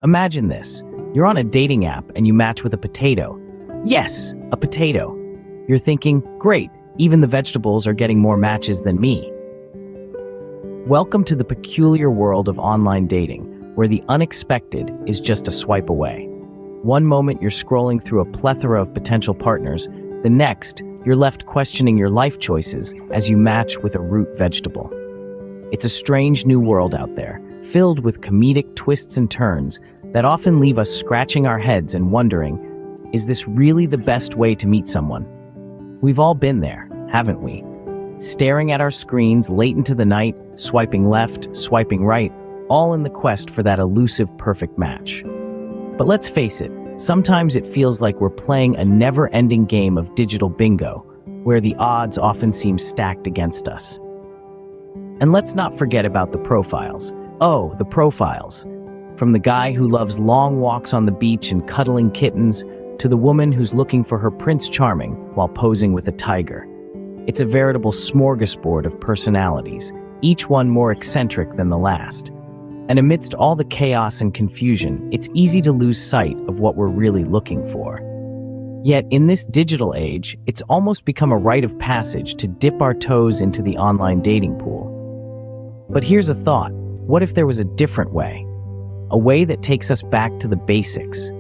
Imagine this. You're on a dating app and you match with a potato. Yes, a potato. You're thinking, great, even the vegetables are getting more matches than me. Welcome to the peculiar world of online dating, where the unexpected is just a swipe away. One moment you're scrolling through a plethora of potential partners, the next, you're left questioning your life choices as you match with a root vegetable. It's a strange new world out there, filled with comedic twists and turns that often leave us scratching our heads and wondering, is this really the best way to meet someone? We've all been there, haven't we? Staring at our screens late into the night, swiping left, swiping right, all in the quest for that elusive perfect match. But let's face it, sometimes it feels like we're playing a never-ending game of digital bingo, where the odds often seem stacked against us. And let's not forget about the profiles. Oh, the profiles. From the guy who loves long walks on the beach and cuddling kittens, to the woman who's looking for her Prince Charming while posing with a tiger. It's a veritable smorgasbord of personalities, each one more eccentric than the last. And amidst all the chaos and confusion, it's easy to lose sight of what we're really looking for. Yet in this digital age, it's almost become a rite of passage to dip our toes into the online dating pool. But here's a thought. What if there was a different way? A way that takes us back to the basics,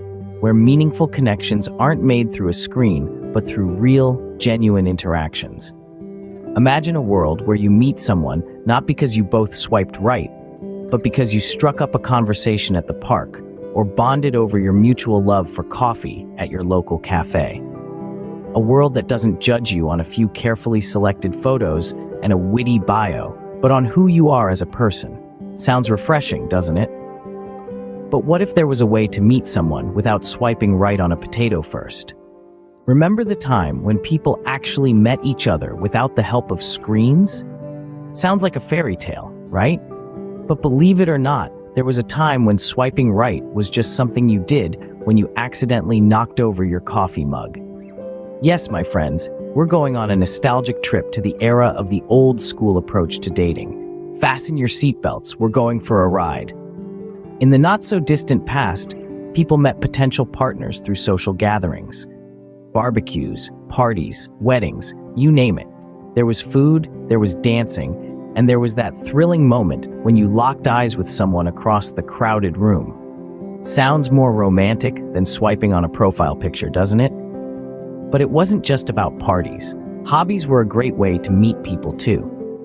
where meaningful connections aren't made through a screen, but through real, genuine interactions. Imagine a world where you meet someone not because you both swiped right, but because you struck up a conversation at the park or bonded over your mutual love for coffee at your local cafe. A world that doesn't judge you on a few carefully selected photos and a witty bio, but on who you are as a person. Sounds refreshing, doesn't it? But what if there was a way to meet someone without swiping right on a potato first? Remember the time when people actually met each other without the help of screens? Sounds like a fairy tale, right? But believe it or not, there was a time when swiping right was just something you did when you accidentally knocked over your coffee mug. Yes, my friends, we're going on a nostalgic trip to the era of the old school approach to dating. Fasten your seatbelts, we're going for a ride. In the not-so-distant past, people met potential partners through social gatherings. Barbecues, parties, weddings, you name it. There was food, there was dancing, and there was that thrilling moment when you locked eyes with someone across the crowded room. Sounds more romantic than swiping on a profile picture, doesn't it? But it wasn't just about parties. Hobbies were a great way to meet people too.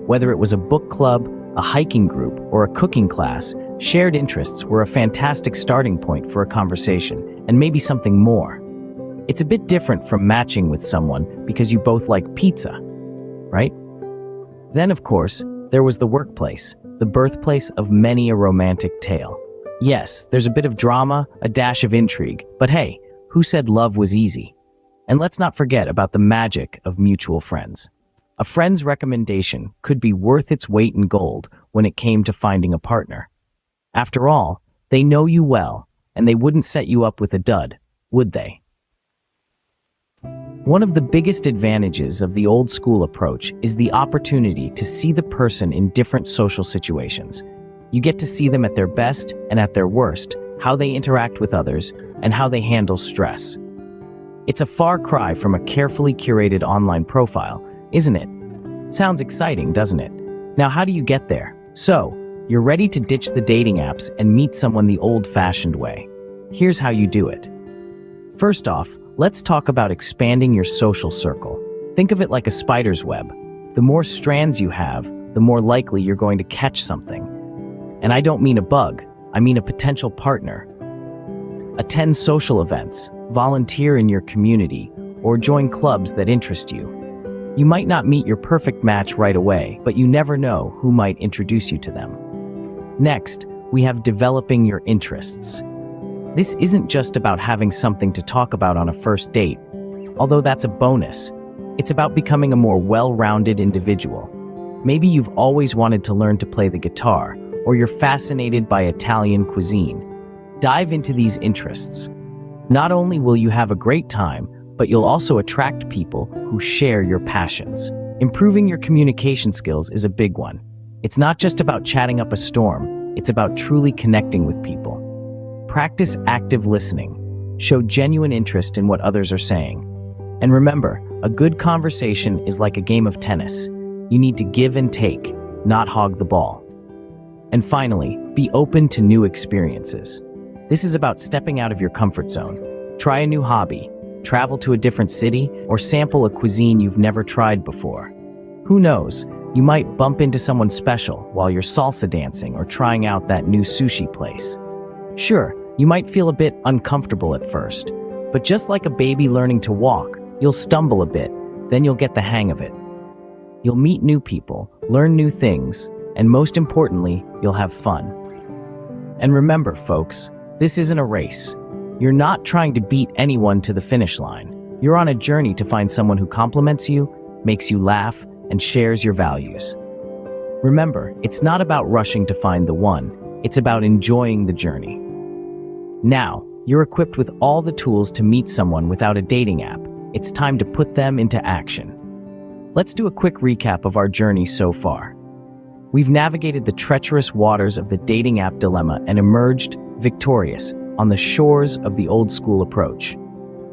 Whether it was a book club, a hiking group, or a cooking class, shared interests were a fantastic starting point for a conversation, and maybe something more. It's a bit different from matching with someone because you both like pizza, right? Then, of course, there was the workplace, the birthplace of many a romantic tale. Yes, there's a bit of drama, a dash of intrigue, but hey, who said love was easy? And let's not forget about the magic of mutual friends. A friend's recommendation could be worth its weight in gold when it came to finding a partner. After all, they know you well, and they wouldn't set you up with a dud, would they? One of the biggest advantages of the old school approach is the opportunity to see the person in different social situations. You get to see them at their best and at their worst, how they interact with others, and how they handle stress. It's a far cry from a carefully curated online profile, isn't it? Sounds exciting, doesn't it? Now, how do you get there? So, you're ready to ditch the dating apps and meet someone the old-fashioned way. Here's how you do it. First off, let's talk about expanding your social circle. Think of it like a spider's web. The more strands you have, the more likely you're going to catch something. And I don't mean a bug, I mean a potential partner. Attend social events, volunteer in your community, or join clubs that interest you. You might not meet your perfect match right away, but you never know who might introduce you to them. Next, we have developing your interests. This isn't just about having something to talk about on a first date, although that's a bonus. It's about becoming a more well-rounded individual. Maybe you've always wanted to learn to play the guitar, or you're fascinated by Italian cuisine. Dive into these interests. Not only will you have a great time, but you'll also attract people who share your passions. Improving your communication skills is a big one. It's not just about chatting up a storm, it's about truly connecting with people. Practice active listening. Show genuine interest in what others are saying. And remember, a good conversation is like a game of tennis. You need to give and take, not hog the ball. And finally, be open to new experiences. This is about stepping out of your comfort zone. Try a new hobby, travel to a different city, or sample a cuisine you've never tried before. Who knows, you might bump into someone special while you're salsa dancing or trying out that new sushi place. Sure, you might feel a bit uncomfortable at first, but just like a baby learning to walk, you'll stumble a bit, then you'll get the hang of it. You'll meet new people, learn new things, and most importantly, you'll have fun. And remember, folks, this isn't a race. You're not trying to beat anyone to the finish line. You're on a journey to find someone who compliments you, makes you laugh, and shares your values. Remember, it's not about rushing to find the one, it's about enjoying the journey. Now, you're equipped with all the tools to meet someone without a dating app. It's time to put them into action. Let's do a quick recap of our journey so far. We've navigated the treacherous waters of the dating app dilemma and emerged victorious on the shores of the old school approach.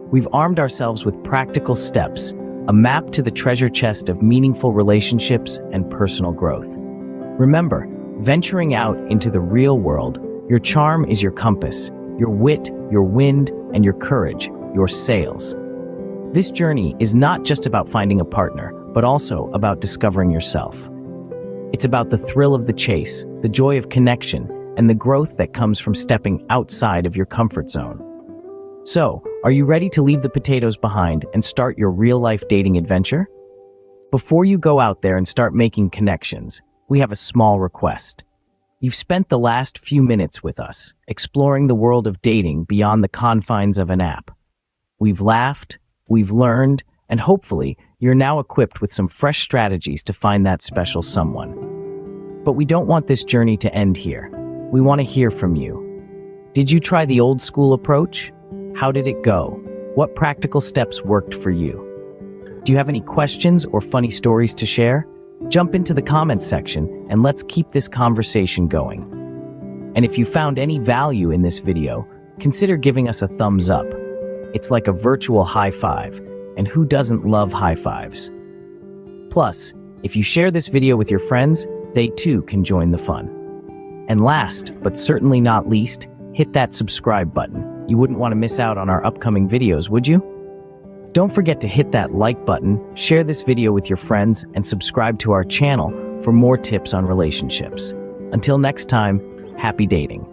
We've armed ourselves with practical steps, a map to the treasure chest of meaningful relationships and personal growth. Remember, venturing out into the real world, your charm is your compass, your wit, your wind, and your courage, your sails. This journey is not just about finding a partner, but also about discovering yourself. It's about the thrill of the chase, the joy of connection, and the growth that comes from stepping outside of your comfort zone. So, are you ready to leave the potatoes behind and start your real-life dating adventure? Before you go out there and start making connections, we have a small request. You've spent the last few minutes with us, exploring the world of dating beyond the confines of an app. We've laughed, we've learned, and hopefully, you're now equipped with some fresh strategies to find that special someone. But we don't want this journey to end here. We want to hear from you. Did you try the old school approach? How did it go? What practical steps worked for you? Do you have any questions or funny stories to share? Jump into the comments section and let's keep this conversation going. And if you found any value in this video, consider giving us a thumbs up. It's like a virtual high five, and who doesn't love high fives? Plus, if you share this video with your friends, they too can join the fun. And last, but certainly not least, hit that subscribe button. You wouldn't want to miss out on our upcoming videos, would you? Don't forget to hit that like button, share this video with your friends, and subscribe to our channel for more tips on relationships. Until next time, happy dating.